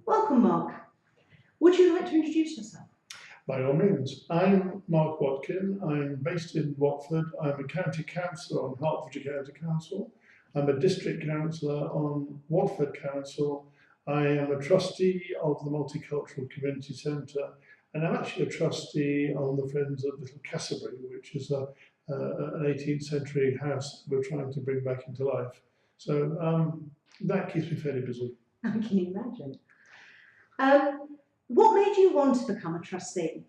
Welcome, Mark. Would you like to introduce yourself? By all means. I'm Mark Watkin. I'm based in Watford. I'm a county councillor on Hertfordshire County Council. I'm a district councillor on Watford Council. I am a trustee of the Multicultural Community Centre, and I'm actually a trustee on the Friends of Little Castlebury, which is an 18th century house we're trying to bring back into life. So that keeps me fairly busy. I can imagine. What made you want to become a trustee?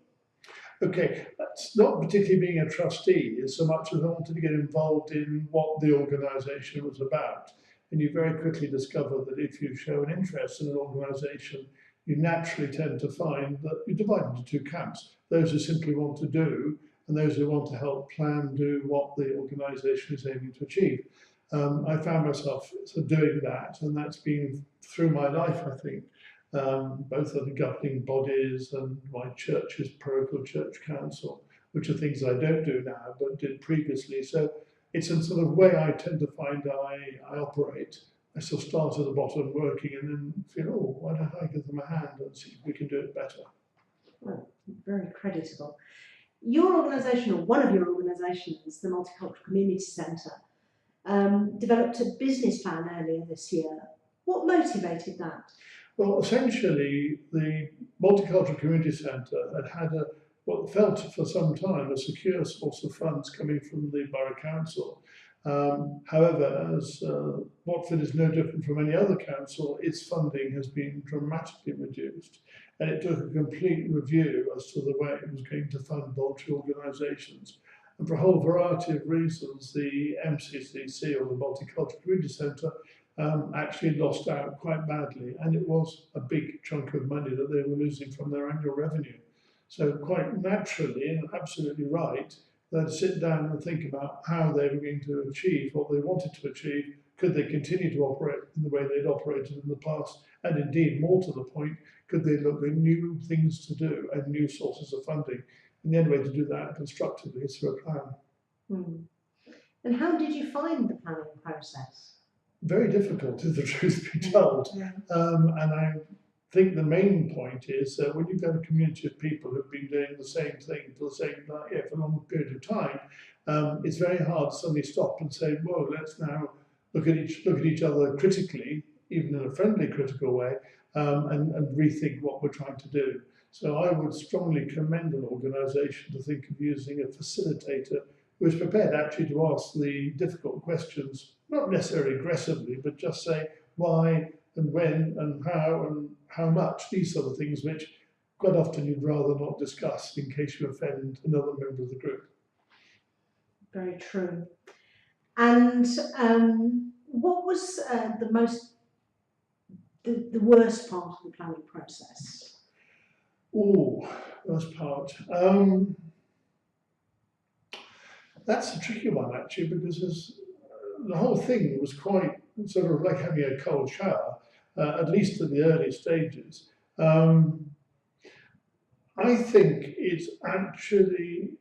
Okay, that's not particularly being a trustee as so much as I wanted to get involved in what the organisation was about. And you very quickly discover that if you show an interest in an organisation, you naturally tend to find that you divide into two camps. Those who simply want to do, and those who want to help plan do what the organisation is aiming to achieve. I found myself sort of doing that, and that's been through my life, I think. Both of the governing bodies and my church's parochial church council, which are things I don't do now but did previously. So it's a sort of way I tend to find I operate. I sort of start at the bottom working and then feel, oh, why don't I give them a hand and see if we can do it better. Well, very creditable. Your organisation, or one of your organisations, the Multicultural Community Centre, developed a business plan earlier this year. What motivated that? Well, essentially, the Multicultural Community Centre had what felt for some time a secure source of funds coming from the Borough Council. However, as Watford is no different from any other council, its funding has been dramatically reduced, and it took a complete review as to the way it was going to fund voluntary organisations. And for a whole variety of reasons, the MCCC, or the Multicultural Community Centre, actually lost out quite badly, and it was a big chunk of money that they were losing from their annual revenue. So quite naturally, and absolutely right, they had to sit down and think about how they were going to achieve what they wanted to achieve. Could they continue to operate in the way they'd operated in the past? And indeed, more to the point, could they look at new things to do and new sources of funding? And the only way to do that constructively is through a plan. And how did you find the planning process? Very difficult, if the truth be told. And I think the main point is that when you've got a community of people who've been doing the same thing for a long period of time, it's very hard to suddenly stop and say, "Whoa, let's now look at each other critically, even in a friendly, critical way, and rethink what we're trying to do." So I would strongly commend an organisation to think of using a facilitator who is prepared actually to ask the difficult questions, not necessarily aggressively, but just say why and when and how much, these sort of things which quite often you'd rather not discuss in case you offend another member of the group. Very true. And what was the worst part of the planning process? Oh, worst part. That's a tricky one, actually, because the whole thing was quite sort of like having a cold shower, at least in the early stages. I think it's actually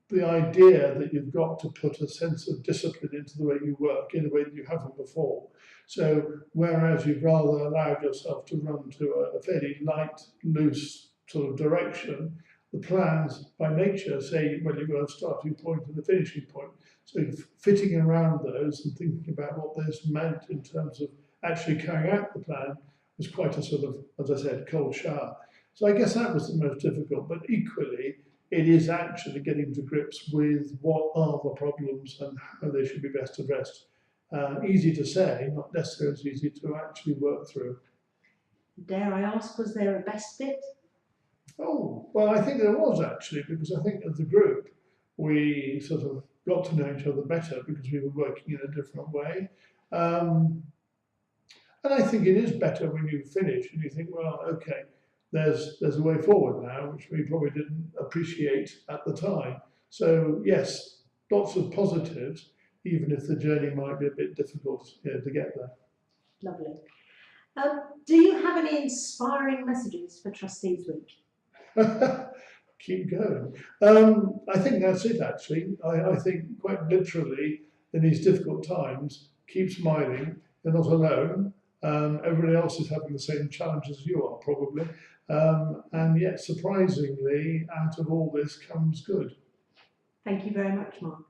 the idea that you've got to put a sense of discipline into the way you work in a way that you haven't before. So whereas you've rather allowed yourself to run to a fairly light, loose sort of direction, the plans by nature say, well, you've got a starting point and a finishing point. So fitting around those and thinking about what those meant in terms of actually carrying out the plan was quite a sort of, as I said, cold shower. So I guess that was the most difficult, but equally, it is actually getting to grips with what are the problems and how they should be best addressed. Easy to say, not necessarily as easy to actually work through. Dare I ask, was there a best bit? Oh, well, I think there was actually, because I think as a group, we sort of got to know each other better because we were working in a different way. And I think it is better when you finish and you think, well, okay, there's a way forward now, which we probably didn't appreciate at the time. So yes, lots of positives, even if the journey might be a bit difficult to get there. Lovely. Do you have any inspiring messages for Trustees Week? Keep going. I think that's it, actually. I think quite literally, in these difficult times, keep smiling. You're not alone. Everybody else is having the same challenges as you are, probably. And yet, surprisingly, out of all this comes good. Thank you very much, Mark.